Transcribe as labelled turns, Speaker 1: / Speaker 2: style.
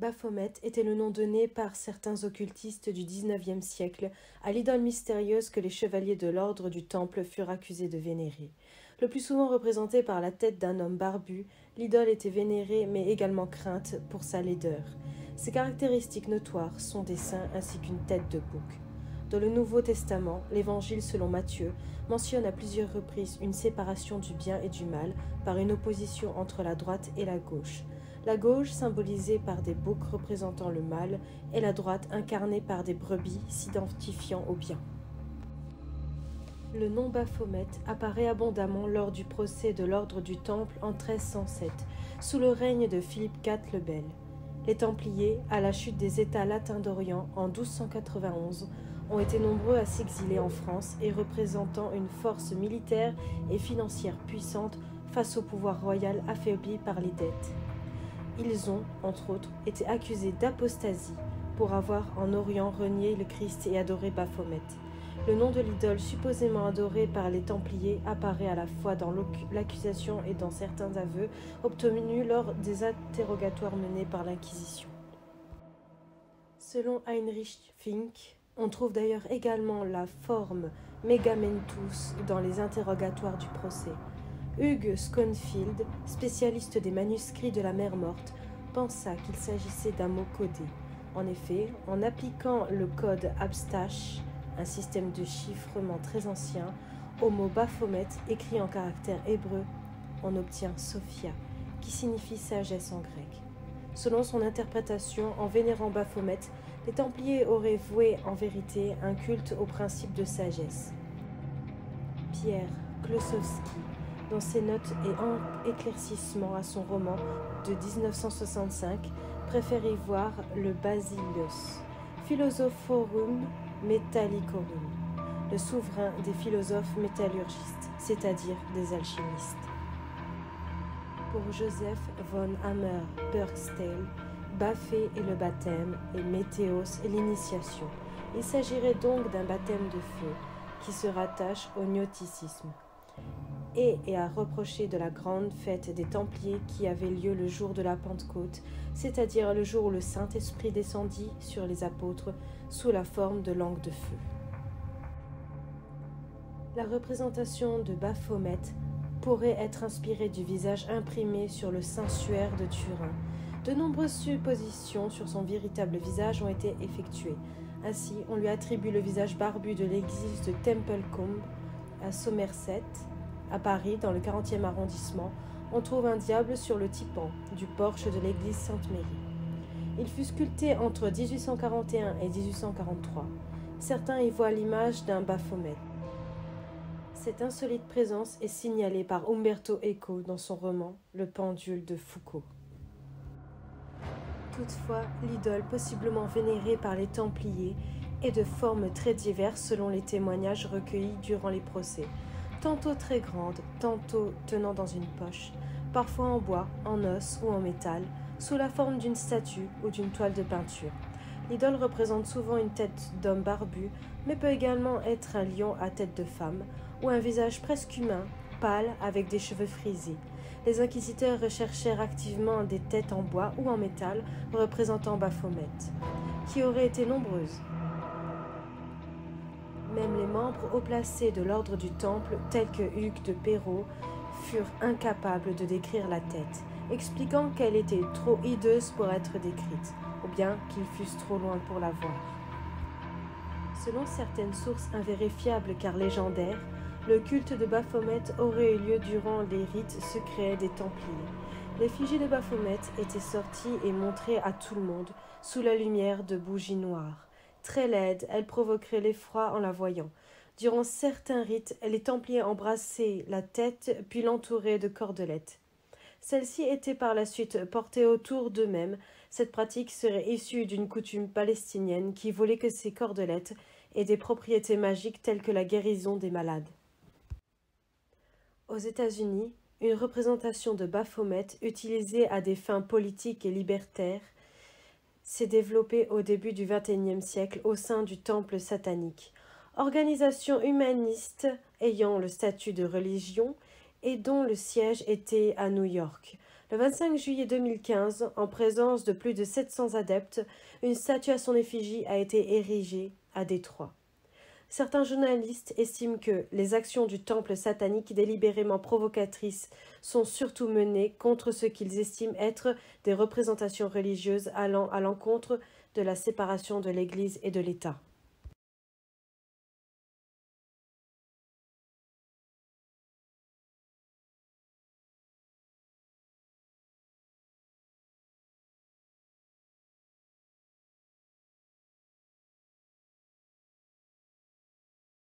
Speaker 1: Baphomet était le nom donné par certains occultistes du XIXe siècle à l'idole mystérieuse que les chevaliers de l'ordre du Temple furent accusés de vénérer. Le plus souvent représentée par la tête d'un homme barbu, l'idole était vénérée mais également crainte pour sa laideur. Ses caractéristiques notoires sont des seins ainsi qu'une tête de bouc. Dans le Nouveau Testament, l'Évangile selon Matthieu mentionne à plusieurs reprises une séparation du bien et du mal par une opposition entre la droite et la gauche. La gauche symbolisée par des boucs représentant le mal et la droite incarnée par des brebis s'identifiant au bien. Le nom Baphomet apparaît abondamment lors du procès de l'ordre du Temple en 1307, sous le règne de Philippe IV le Bel. Les Templiers, à la chute des États latins d'Orient en 1291, ont été nombreux à s'exiler en France et représentant une force militaire et financière puissante face au pouvoir royal affaibli par les dettes. Ils ont, entre autres, été accusés d'apostasie pour avoir en Orient renié le Christ et adoré Baphomet. Le nom de l'idole supposément adorée par les Templiers apparaît à la fois dans l'accusation et dans certains aveux obtenus lors des interrogatoires menés par l'Inquisition. Selon Heinrich Fink, on trouve d'ailleurs également la forme Megamentus dans les interrogatoires du procès. Hugh Schoenfield, spécialiste des manuscrits de la mer morte, pensa qu'il s'agissait d'un mot codé. En effet, en appliquant le code Abstache, un système de chiffrement très ancien, au mot Baphomet écrit en caractère hébreu, on obtient Sophia, qui signifie sagesse en grec. Selon son interprétation, en vénérant Baphomet, les Templiers auraient voué en vérité un culte au principe de sagesse. Pierre Klossowski, dans ses notes et éclaircissements à son roman de 1965, préfère y voir le Basilios, Philosophorum Metallicorum, le souverain des philosophes métallurgistes, c'est-à-dire des alchimistes. Pour Joseph von Hammer-Burgstall, Baphé est le baptême et Météos est l'initiation. Il s'agirait donc d'un baptême de feu qui se rattache au gnosticisme et est à reprocher de la grande fête des Templiers qui avait lieu le jour de la Pentecôte, c'est-à-dire le jour où le Saint-Esprit descendit sur les apôtres sous la forme de langues de feu. La représentation de Baphomet pourrait être inspirée du visage imprimé sur le Saint-Suaire de Turin. De nombreuses suppositions sur son véritable visage ont été effectuées. Ainsi, on lui attribue le visage barbu de l'église de Templecombe à Somerset. À Paris, dans le 40e arrondissement, on trouve un diable sur le tympan du porche de l'église Sainte-Mérie. Il fut sculpté entre 1841 et 1843. Certains y voient l'image d'un Baphomet. Cette insolite présence est signalée par Umberto Eco dans son roman « Le pendule de Foucault ». Toutefois, l'idole possiblement vénérée par les Templiers est de formes très diverses selon les témoignages recueillis durant les procès. Tantôt très grande, tantôt tenant dans une poche, parfois en bois, en os ou en métal, sous la forme d'une statue ou d'une toile de peinture. L'idole représente souvent une tête d'homme barbu, mais peut également être un lion à tête de femme, ou un visage presque humain, pâle, avec des cheveux frisés. Les inquisiteurs recherchèrent activement des têtes en bois ou en métal représentant Baphomet, qui auraient été nombreuses. Même les membres haut placés de l'ordre du Temple, tels que Hugues de Pérot, furent incapables de décrire la tête, expliquant qu'elle était trop hideuse pour être décrite, ou bien qu'ils fussent trop loin pour la voir. Selon certaines sources invérifiables car légendaires, le culte de Baphomet aurait eu lieu durant les rites secrets des Templiers. L'effigie de Baphomet était sortie et montrée à tout le monde, sous la lumière de bougies noires. Très laide, elle provoquerait l'effroi en la voyant. Durant certains rites, les Templiers embrassaient la tête puis l'entouraient de cordelettes. Celles-ci étaient par la suite portées autour d'eux-mêmes. Cette pratique serait issue d'une coutume palestinienne qui voulait que ces cordelettes aient des propriétés magiques telles que la guérison des malades. Aux États-Unis, une représentation de Baphomet utilisée à des fins politiques et libertaires s'est développée au début du XXIe siècle au sein du temple satanique, organisation humaniste ayant le statut de religion et dont le siège était à New York. Le 25 juillet 2015, en présence de plus de 700 adeptes, une statue à son effigie a été érigée à Détroit. Certains journalistes estiment que les actions du temple satanique délibérément provocatrices sont surtout menées contre ce qu'ils estiment être des représentations religieuses allant à l'encontre de la séparation de l'Église et de l'État.